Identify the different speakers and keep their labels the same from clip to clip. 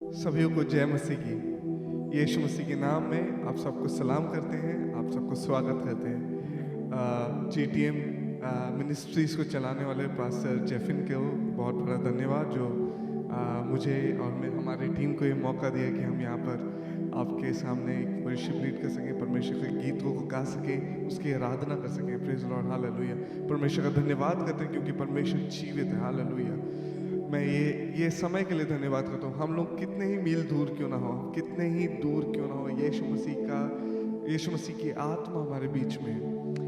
Speaker 1: सभी को जय मसीह की। यीशु मसीह के नाम में आप सबको सलाम करते हैं, आप सबको स्वागत करते हैं। जीटीएम मिनिस्ट्रीज़ को चलाने वाले पास्टर जेफिन को बहुत बड़ा धन्यवाद जो मुझे और मैं हमारी टीम को ये मौका दिया कि हम यहाँ पर आपके सामने एक वर्शिप लीड कर सकें, परमेश्वर के गीतों को गा सकें, उसकी आराधना कर सकें। Praise the Lord, hallelujah. परमेश्वर का धन्यवाद करते हैं क्योंकि परमेश्वर जीवित है, हालेलुया। मैं ये समय के लिए धन्यवाद करता हूँ। हम लोग कितने ही मील दूर क्यों ना हो, कितने ही दूर क्यों ना हो, यीशु मसीह की आत्मा हमारे बीच में है।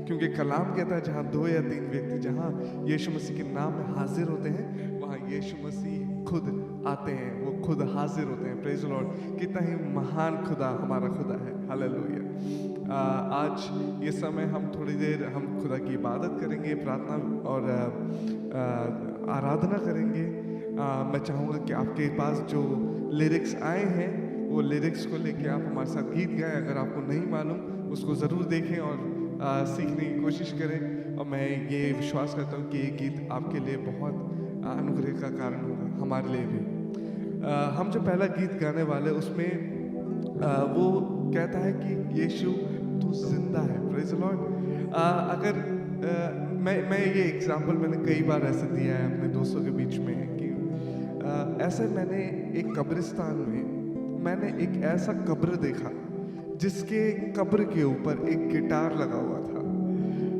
Speaker 1: क्योंकि कलाम कहता है जहाँ 2 या 3 व्यक्ति जहाँ यीशु मसीह के नाम में हाजिर होते हैं, वहाँ यीशु मसीह खुद आते हैं, वो खुद हाजिर होते हैं। Praise the Lord. कितना ही महान खुदा हमारा खुदा है, हालेलुया। आज ये समय हम थोड़ी देर हम खुदा की इबादत करेंगे, प्रार्थना और आराधना करेंगे। मैं चाहूँगा कि आपके पास जो लिरिक्स आए हैं वो लिरिक्स को लेके आप हमारे साथ गीत गाएं। अगर आपको नहीं मालूम उसको ज़रूर देखें और सीखने की कोशिश करें। और मैं ये विश्वास करता हूँ कि ये गीत आपके लिए बहुत अनुग्रह का कारण होगा, हमारे लिए भी। हम जो पहला गीत गाने वाले उसमें वो कहता है कि यीशु तू जिंदा है। Praise the Lord. अगर मैं ये एग्जाम्पल मैंने कई बार ऐसे दिया है अपने दोस्तों के बीच में कि ऐसे मैंने एक कब्रिस्तान में मैंने एक ऐसा कब्र देखा जिसके कब्र के ऊपर एक गिटार लगा हुआ था।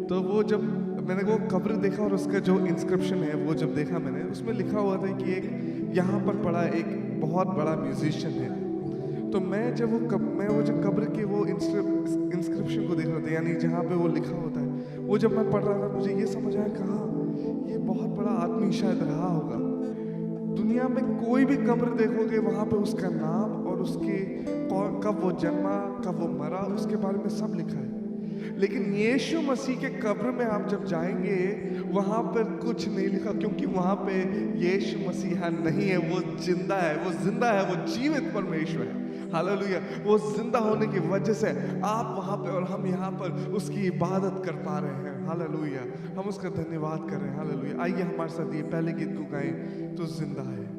Speaker 1: तो वो जब मैंने वो कब्र देखा और उसका जो इंस्क्रिप्शन है वो जब देखा मैंने, उसमें लिखा हुआ था कि एक यहाँ पर पड़ा एक बहुत बड़ा म्यूजिशियन है। तो मैं जब वो जो कब्र के वो इंस्क्रिप्शन को देख रहा था, यानी जहाँ पे वो लिखा होता है, वो जब मैं पढ़ रहा था मुझे ये समझ आया कहा ये बहुत बड़ा आदमी शायद रहा होगा। दुनिया में कोई भी कब्र देखोगे वहाँ पे उसका नाम और उसके कब वो जन्मा, कब वो मरा, उसके बारे में सब लिखा है। लेकिन यीशु मसीह के कब्र में आप जब जाएंगे वहाँ पर कुछ नहीं लिखा, क्योंकि वहाँ पे यीशु मसीहा नहीं है, वो जिंदा है, वो जिंदा है, वो जीवित परमेश्वर है। हालेलुया। वो जिंदा होने की वजह से आप वहाँ पे और हम यहाँ पर उसकी इबादत कर पा रहे हैं। हालेलुया। हम उसका धन्यवाद कर रहे हैं। हालेलुया। आइए हमारे साथ ये पहले गीत को गाएं, तो जिंदा है।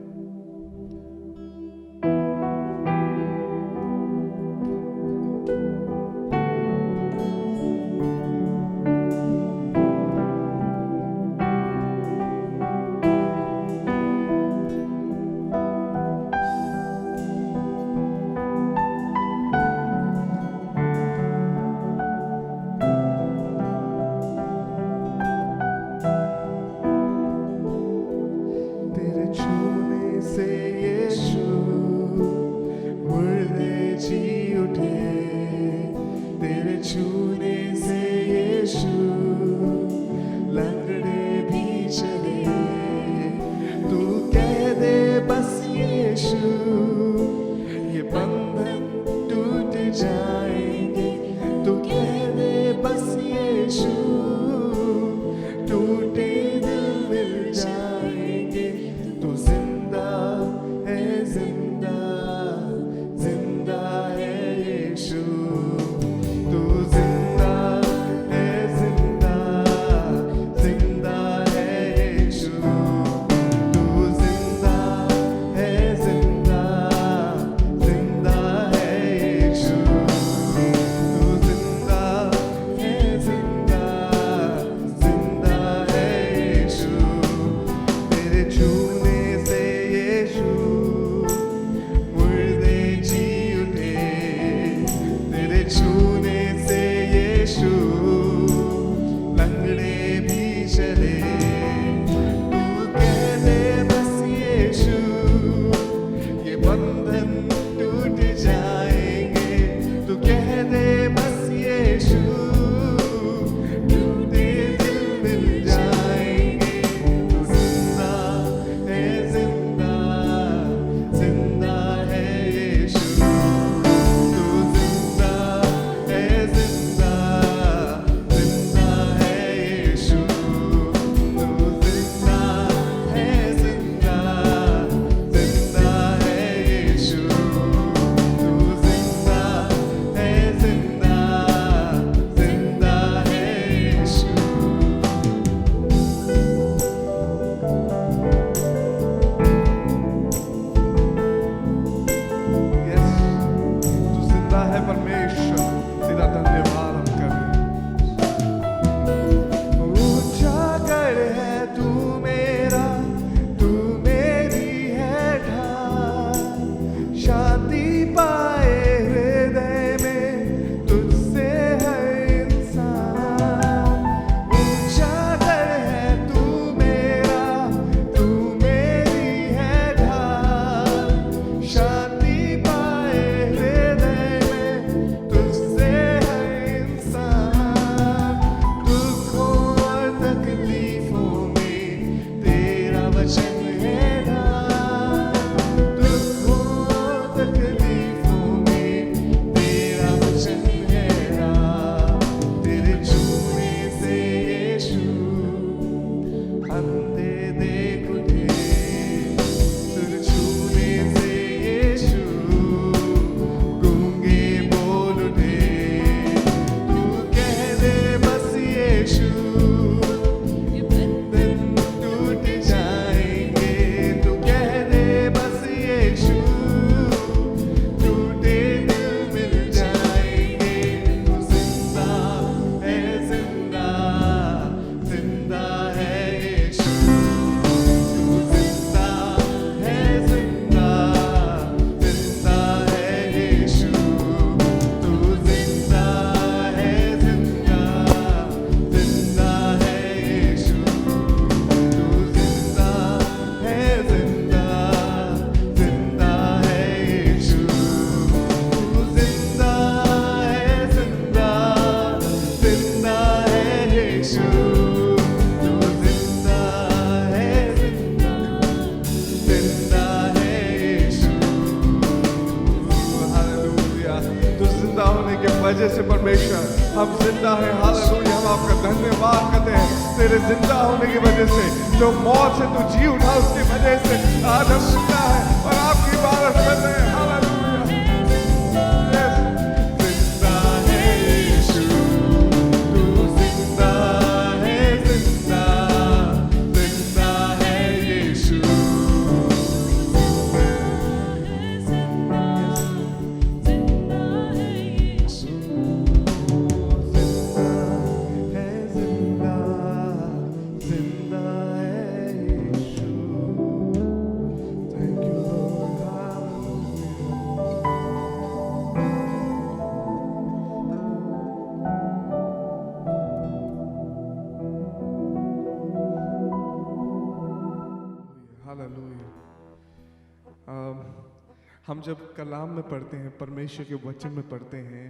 Speaker 1: है परमेश्वर, तेरा धन्यवाद हम करें। उजागर है तू मेरा, तू मेरी है ढाल, शांति पाए हृदय में तुझसे हर इंसान। उजागर है तू मेरा, तू मेरी है ढाल, शांति पाए हृदय में तुझसे हर इंसान। दुखों और तकलीफों में तेरा वचन है ढाल, दुखों और तकलीफों में तेरा वचन है ढाल। तेरे छूने से यीशु अंधे देख उठे, तेरे छूने से यीशु गूंगे बोल उठे। तू कह दे बस यीशु, दिन टूट जाएंगे। तू कह दे बस यीशु, टूटे दिल मिल जाएंगे। तू जिंदा है, जिंदा जिंदा है यीशु। तू जिंदा है, जिंदा जिंदा है यीशु। तू जिंदा है, जिंदा जिंदा है यीशु। तू जिंदा है, जिंदा जिंदा है यीशु। तू जिंदा है, जिंदा जिंदा है यीशु। तू जिंदा है, जिंदा जिंदा है यीशु। हालेलुया। तू जिंदा होने के वजह से परमेश्वर हम जिंदा हैं। हालेलुया। हम आपका धन्यवाद करते हैं तेरे जिंदा होने की वजह से। जो मौत से तू जी उठा उसकी वजह से आज हम जिंदा हैं और आपकी इबादत कर रहे हैं। हालेलुया। Yes. जिंदा है यीशु, तू जिंदा है, जिंदा जिंदा है यीशु। Thank you, Lord. हालेलुया। हम जब कलाम में पढ़ते हैं, परमेश्वर के वचन में पढ़ते हैं,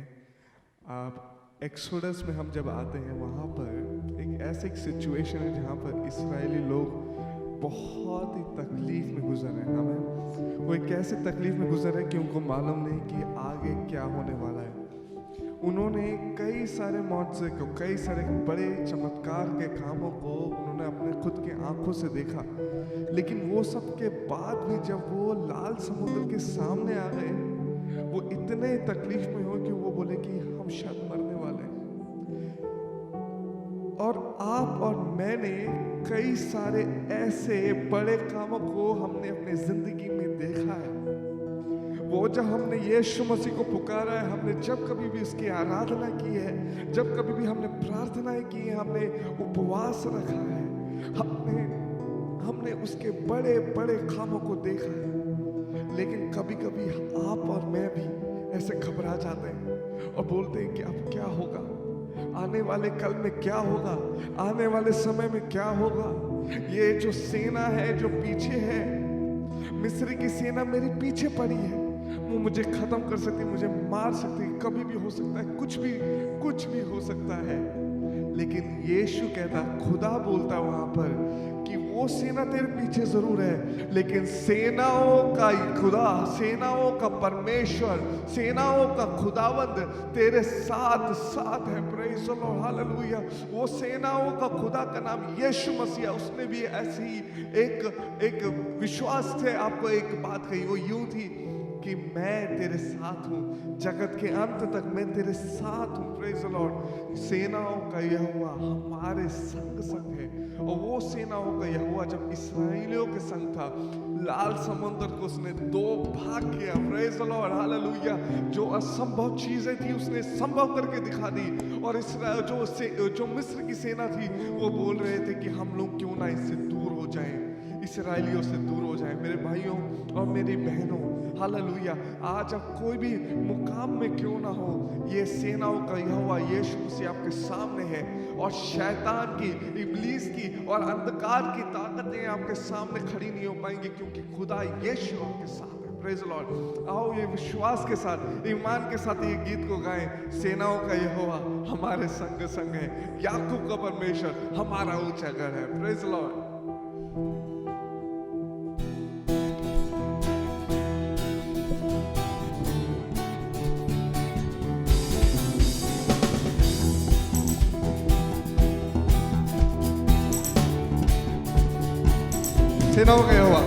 Speaker 1: एक्सोडस में हम जब आते हैं, वहाँ पर एक ऐसी सिचुएशन है जहाँ पर इस्राएली लोग बहुत ही तकलीफ में गुजर रहे हैं। हमें वो एक ऐसे तकलीफ में गुजर रहे हैं कि उनको मालूम नहीं कि आगे क्या होने वाला है। उन्होंने कई सारे मौजज़े को, कई सारे बड़े चमत्कार के कामों को उन्होंने अपने खुद के आंखों से देखा, लेकिन वो सब के बाद भी जब वो लाल समुद्र के सामने आ गए, वो इतने तकलीफ में हो कि वो बोले कि हम शायद मरने वाले हैं। और आप और मैंने कई सारे ऐसे बड़े कामों को हमने अपनी जिंदगी में देखा है। वो जब हमने यीशु मसीह को पुकारा है, हमने जब कभी भी उसकी आराधना की है, जब कभी भी हमने प्रार्थनाएं की है, हमने उपवास रखा है, हमने उसके बड़े बड़े कामों को देखा है। लेकिन कभी कभी आप और मैं भी ऐसे घबरा जाते हैं और बोलते हैं कि अब क्या होगा, आने वाले कल में क्या होगा, आने वाले समय में क्या होगा। ये जो सेना है जो पीछे है, मिस्री की सेना मेरे पीछे पड़ी है, वो मुझे खत्म कर सकती है, मुझे मार सकती है, कभी भी हो सकता है, कुछ भी हो सकता है। लेकिन यीशु कहता, खुदा बोलता वहां पर कि वो सेना तेरे पीछे जरूर है, लेकिन सेनाओं का खुदा, सेनाओं का परमेश्वर, सेनाओं का खुदावंद तेरे साथ साथ है। Praise the Lord, hallelujah. वो सेनाओं का खुदा का नाम यीशु मसीह, उसने भी ऐसी एक विश्वास थे। आपको एक बात कही, वो यूं थी, क्योंकि मैं तेरे साथ हूँ, जगत के अंत तक मैं तेरे साथ हूँ। Praise the Lord. सेनाओं का यहोवा हमारे संग संग है। और वो सेनाओं का यहोवा जब इस्राएलियों के संग था, लाल समुद्र को उसने दो भाग किया। Praise the Lord, hallelujah. जो असंभव चीजें थी उसने संभव करके दिखा दी। और इसराइल जो मिस्र की सेना थी वो बोल रहे थे कि हम लोग क्यों ना इससे दूर हो जाएं, इसराइलियों से दूर हो जाएं। मेरे भाइयों और मेरी बहनों, हालेलुया, आज आप कोई भी मुकाम में क्यों ना हो, ये सेनाओं का यहोवा यीशु मसीह आपके सामने है। और शैतान की, इब्लीस की और अंधकार की ताकतें आपके सामने खड़ी नहीं हो पाएंगी, क्योंकि खुदा यीशु आपके साथ है। Praise the Lord. आओ ये विश्वास के साथ, ईमान के साथ ये गीत को गाएं। सेनाओं का यहोवा हमारे संग संग है, याकूब का परमेश्वर हमारा ऊंचा गढ़ है। Praise the Lord. सेनाओं का यहोवा,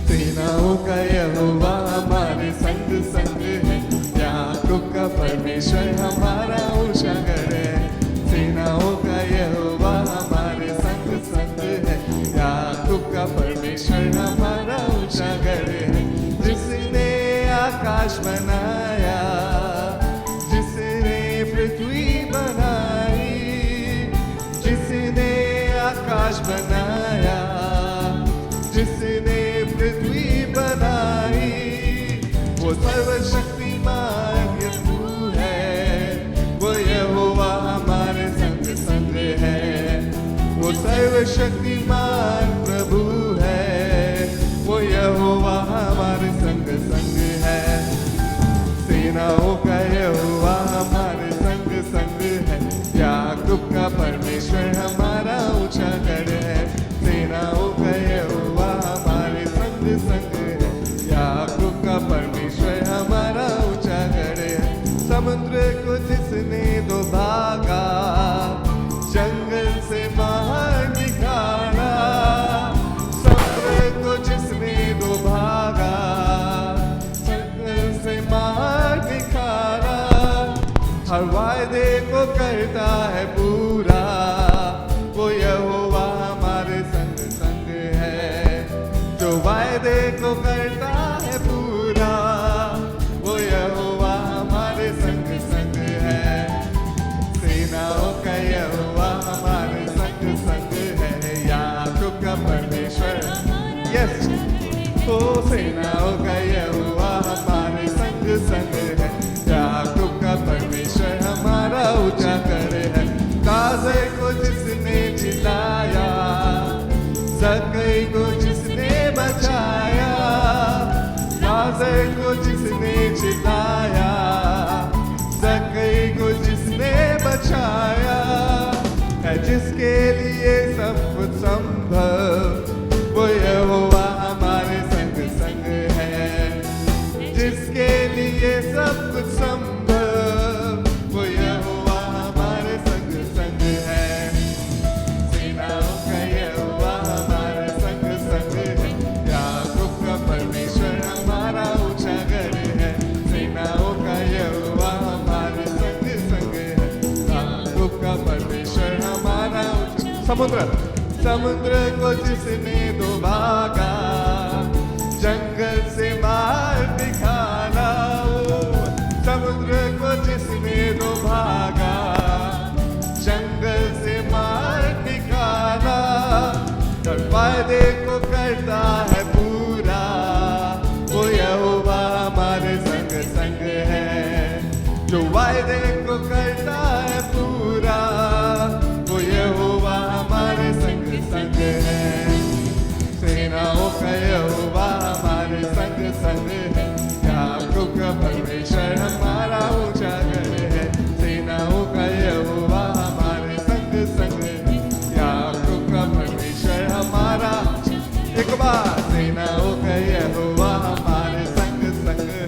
Speaker 1: सेनाओं का यहोवा हमारे संग संग है, याकूब का परमेश्वर हमारा ऊंचा गढ़ है। सेनाओं का यहोवा हमारे संग संग है, याकूब का परमेश्वर हमारा ऊंचा गढ़ है। जिसने आकाश बनाया, जिसने पृथ्वी बनाई, जिसने आकाश बनाया, जिसने पृथ्वी बनाई, वो सर्वशक्तिमान यहोवा है। वो यहोवा हमारे संग संग है, वो सर्वशक्तिमान प्रभु है। वो यहोवा हमारे संग संग है। सेनाओं का यहोवा हमारे संग संग है, याकूब का परमेश्वर हमारा ऊंचा गढ़ है। सेनाओं का यहोवा हमारे संग संग है, याकूब का परमेश्वर हमारा ऊंचा गढ़ है। समुद्र को जिसने दो भागा, जंगल से बाहर निकाला, समुद्र को जिसने दो भागा, जंगल से बाहर निकाला, हर वायदे को करता है पूरा, वो यहोवा हमारे संग संग है। जो वायदे को करता है पूरा, वो यहोवा हमारे संग संग है। सेनाओं का यहोवा हमारे संग संग है, याकूब का परमेश्वर, यस, ओ सेनाओं का यहोवा हमारे संग संग है, याकूब का परमेश्वर हमारा ऊंचा गढ़ है। गाज़ा को जिसने जिलाया, ज़कई को जिसने बचाया, गाज़ा को जिसने जिलाया, ज़कई को जिसने बचाया, है जिसके लिए सब कुछ संभव, वो यहोवा हमारे संग संग है। जिसके लिए सब कुछ संभव, वो यहोवा हमारे संग संग है। सेनाओं का यहोवा हमारे संग संग है, याकूब का परमेश्वर हमारा ऊंचा गढ़ है। सेनाओं का यहोवा हमारे संग संग है, याकूब का परमेश्वर हमारा ऊंचा। समुद्र को जिसने दो भागा, जंगल से बाहर निकाला, समुद्र को जिसने दो भागा, जंगल से बाहर निकाला, हर वायदे को करता है पूरा, वो यहोवा हमारे संग संग है। जो वायदे को करता है पूरा, वो यहोवा हमारे संग संग है। सेनाओं का यहोवा हमारे संग संग है, याकूब का परमेश्वर हमारा ऊंचा गढ़ है। सेनाओं का यहोवा हमारे संग संग है, याकूब का परमेश्वर हमारा। एक बार, सेनाओं का यहोवा हमारे संग संग है,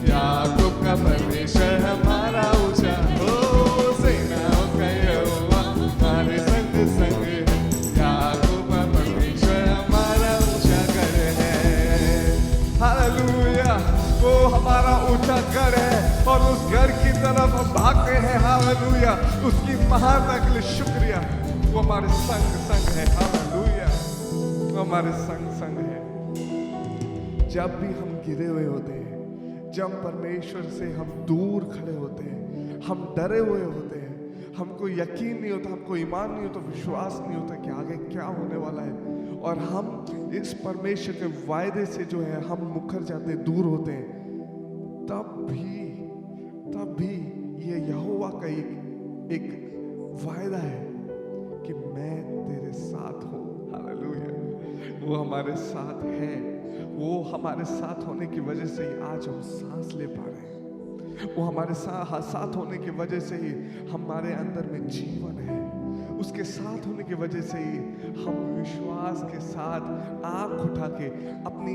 Speaker 1: याकूब का परमेश्वर हमारा ऊंचा। ओ तरफ हम भागते हैं। हालेलुया, उसकी महानता के लिए शुक्रिया। वो हमारे संग संग है। हालेलुया, वो हमारे संग संग है। जब भी हम गिरे हुए होते हैं, जब परमेश्वर से हम दूर खड़े होते हैं, हम डरे हुए होते हैं, हमको यकीन नहीं होता, हमको ईमान नहीं होता, विश्वास नहीं होता कि आगे क्या होने वाला है, और हम इस परमेश्वर के वायदे से जो है हम मुकर जाते, दूर होते हैं, तब भी ये यहोवा का एक वायदा है कि मैं तेरे साथ हूँ। हालेलुया, वो हमारे साथ है। वो हमारे साथ होने की वजह से ही आज हम सांस ले पा रहे हैं। वो हमारे साथ होने की वजह से ही हमारे अंदर में जीवन है। उसके साथ होने की वजह से ही हम विश्वास के साथ आंख उठा के अपने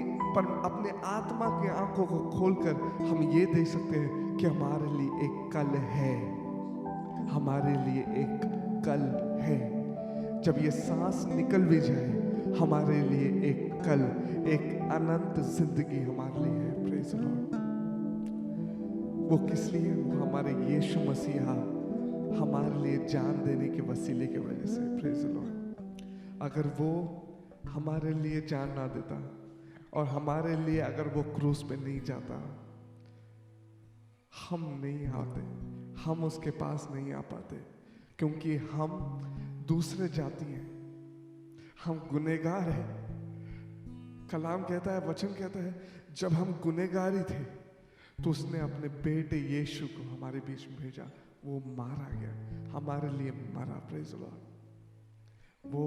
Speaker 1: आत्मा की आंखों को खोलकर हम ये देख सकते हैं कि हमारे लिए एक कल है। हमारे लिए एक कल है। जब ये सांस निकल भी जाए, हमारे लिए एक कल, एक अनंत जिंदगी हमारे लिए है। Praise the Lord. वो किस लिए? वो हमारे यीशु मसीहा हमारे लिए जान देने के वसीले की वजह से। Praise the Lord. अगर वो हमारे लिए जान ना देता और हमारे लिए अगर वो क्रूस पे नहीं जाता, हम नहीं आते, हम उसके पास नहीं आ पाते, क्योंकि हम दूसरे जाति हैं, हम गुनहगार हैं। कलाम कहता है, वचन कहता है, जब हम गुनहगारी थे तो उसने अपने बेटे यीशु को हमारे बीच में भेजा। वो मारा गया, हमारे लिए मरा। Praise the Lord. वो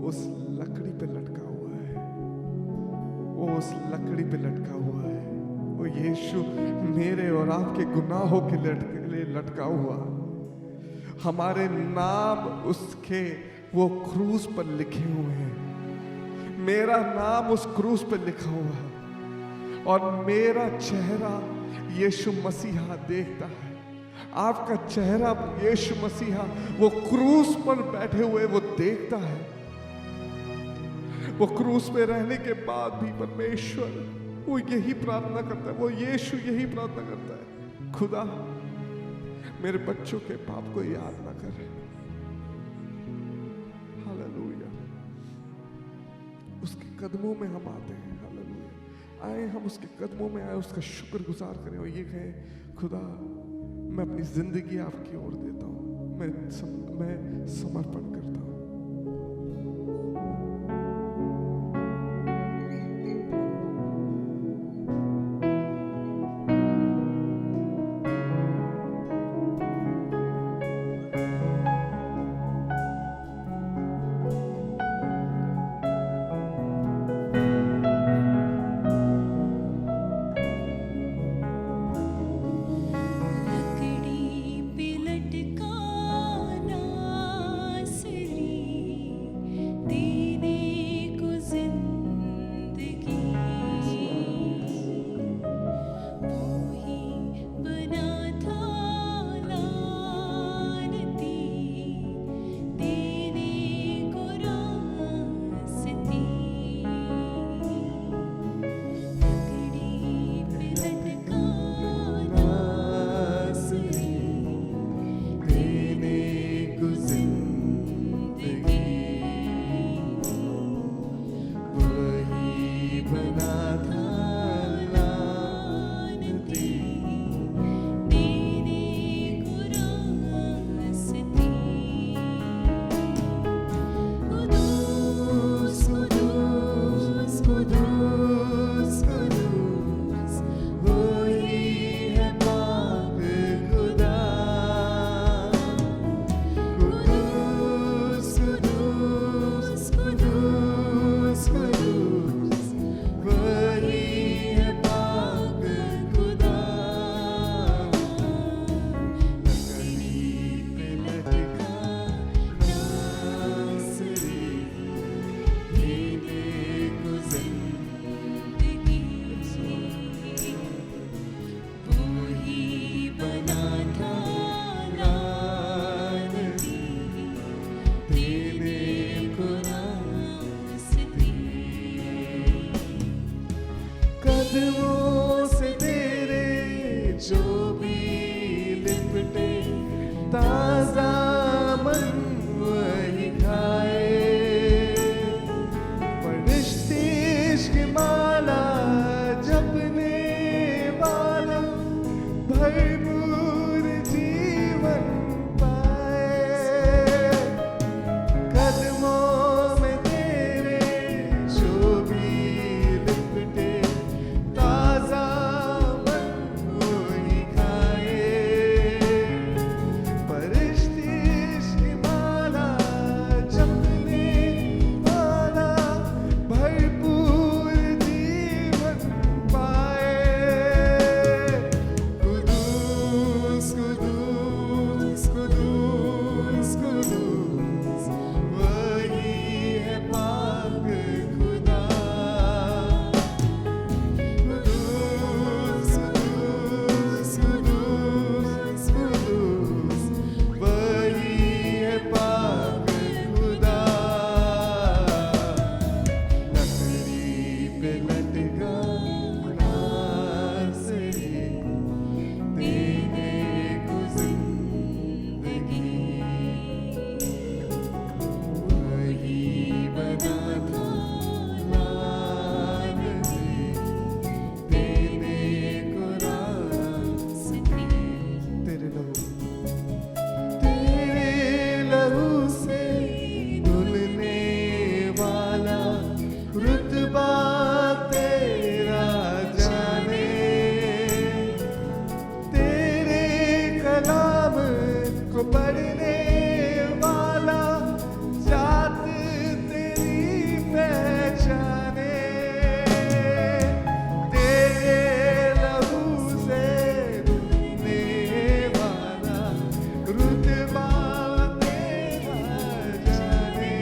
Speaker 1: उस लकड़ी पे लटका हुआ है। वो उस लकड़ी पे लटका हुआ है। वो यीशु मेरे और आपके गुनाहों के लिए लटका हुआ। हमारे नाम उसके वो क्रूस पर लिखे हुए हैं। मेरा नाम उस क्रूस पर लिखा हुआ है और मेरा चेहरा यीशु मसीहा देखता है। आपका चेहरा यीशु मसीहा वो क्रूस पर बैठे हुए वो देखता है। वो क्रूस पे रहने के बाद भी परमेश्वर वो यही प्रार्थना करता है, वो यीशु यही प्रार्थना करता है, खुदा मेरे बच्चों के पाप को याद ना कर। हालेलुया। उसके कदमों में हम आते हैं। हालेलुया। आए हम उसके कदमों में आए, उसका शुक्रगुजार करें और ये कहें, खुदा मैं अपनी जिंदगी आपकी ओर देता हूँ, मैं समर्पण करता हूँ।
Speaker 2: लकड़ी पे लटका नासरी,
Speaker 1: ताजा मन वही खाए, फरिश्ते इश्क माला जपने वाला भरपूर जीवन पाए। कदमों में तेरे शोभी लिपटे, ताजा मन वही खाए, फरिश्ते इश्क माला जपने वाला भरपूर जीवन पाए। कुदूस कुदूस कुदूस कुदूस वही है पाक खुदा। कुदूस कुदूस कुदूस कुदूस वही है पाक खुदा। लकड़ी पे लटका नाज़री, देने को जिंदगी, वही बना था लानती, देने को रास्ते। तेरे लहू से धुलने वाला रुतबा तेरा जाने, तेरे कलाम को पढ़ने वाला जात तेरी पहचाने। तेरे लहू से धुलने वाला रुतबा तेरा जाने,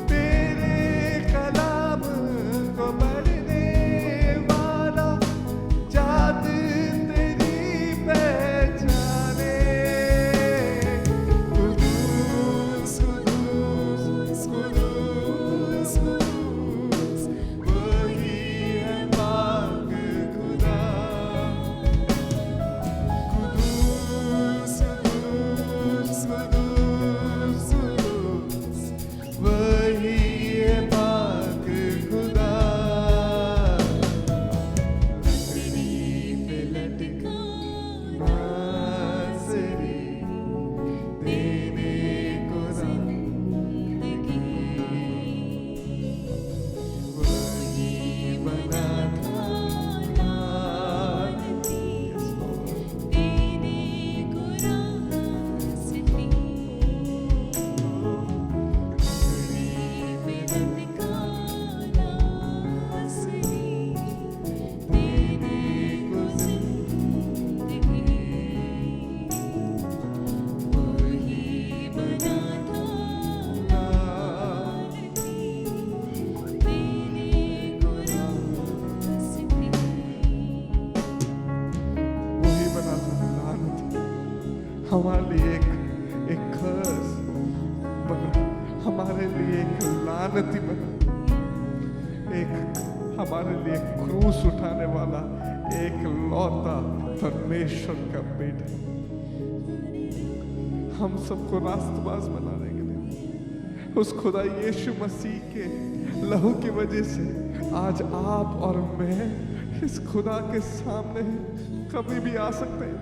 Speaker 1: तेरे कलाम को पढ़ने वाला जात तेरी पहचाने। कुदूस कुदूस कुदूस कुदूस वही है पाक खुदा। कुदूस कुदूस कुदूस कुदूस वही है पाक खुदा। लकड़ी पे लटका नाज़री, देने को जिंदगी, वही बना था लानती,
Speaker 2: देने को रास्ते।
Speaker 1: लकड़ी पे
Speaker 2: लटका नाज़री, देने को जिंदगी, वही बना था लानती, देने को रास्ते।
Speaker 1: वही बना था लानती, हमारे लिए एक कर्स बना, हमारे लिए एक लानती बना, एक हमारे लिए क्रूस उठाने वाला एक लौता परमेश्वर का बेटा, हम सबको रास्तबाज बनाने के लिए उस खुदा यीशु मसीह के लहू की वजह से आज आप और मैं इस खुदा के सामने कभी भी आ सकते हैं।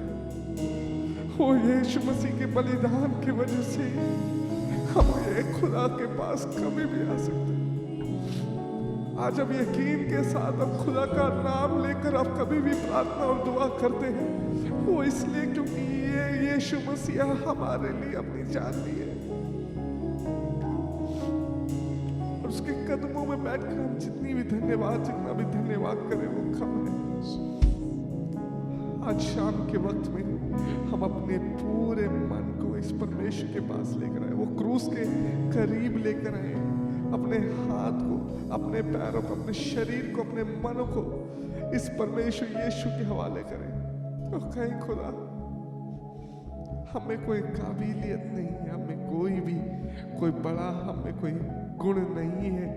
Speaker 1: वो यीशु मसीह के बलिदान की वजह से हम ये खुदा के पास कभी भी आ सकते हैं। आज हम यकीन के साथ अब खुदा का नाम लेकर अब कभी भी प्रार्थना और दुआ करते हैं, वो इसलिए क्योंकि ये यीशु मसीह हमारे लिए अपनी जान दी है। और उसके कदमों में बैठकर हम जितना भी धन्यवाद करें वो कम है। आज शाम के वक्त में हम अपने पूरे मन को इस परमेश्वर के पास लेकर आए, वो क्रूस के करीब लेकर आए, अपने हाथ को, अपने पैरों को, अपने शरीर को, अपने मन को इस परमेश्वर यीशु के हवाले करें। तो कहीं खुदा हमें कोई काबिलियत नहीं है, हमें कोई बड़ा हमें कोई गुण नहीं है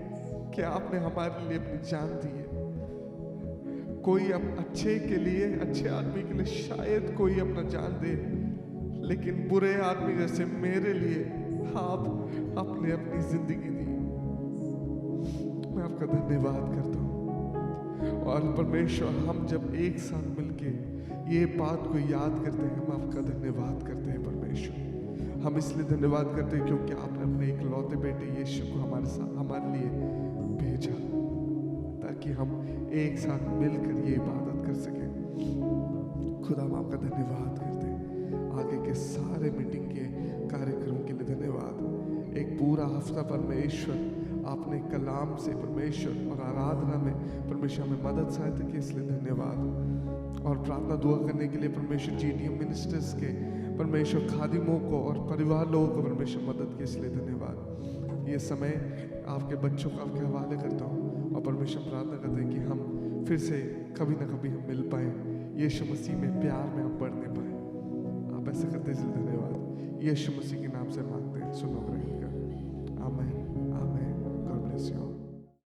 Speaker 1: कि आपने हमारे लिए अपनी जान दी है। कोई अब अच्छे के लिए, अच्छे आदमी के लिए शायद कोई अपना जान दे, लेकिन बुरे आदमी जैसे मेरे लिए आप आपने अपनी जिंदगी दी। मैं आपका धन्यवाद करता हूँ। और परमेश्वर, हम जब एक साथ मिलके ये बात को याद करते हैं, हम आपका धन्यवाद करते हैं परमेश्वर। हम इसलिए धन्यवाद करते हैं क्योंकि आपने अपने एक लौते बेटे यीशु को हमारे लिए भेजा, ताकि हम एक साथ मिलकर ये इबादत कर सकें। खुदा, हम आपका धन्यवाद करते हैं। आगे के सारे मीटिंग के कार्यक्रम के लिए धन्यवाद। एक पूरा हफ्ता परमेश्वर आपने कलाम से परमेश्वर और आराधना में परमेश्वर हमें मदद सहायता की, इसलिए धन्यवाद। और प्रार्थना दुआ करने के लिए परमेश्वर GTM मिनिस्टर्स के परमेश्वर खादिमों को और परिवार लोगों को परमेश्वर मदद की, इसलिए धन्यवाद। ये समय आपके बच्चों को आपके हवाले करता हूँ और परमेश्वर प्रार्थना करते हैं कि हम फिर से कभी ना कभी हम मिल पाए, यीशु मसीह में प्यार में हम बढ़ने पाए। आप ऐसा करते हैं, इसलिए धन्यवाद। यीशु मसीह के नाम से मांगते हैं, सुनो ग्रहण कर।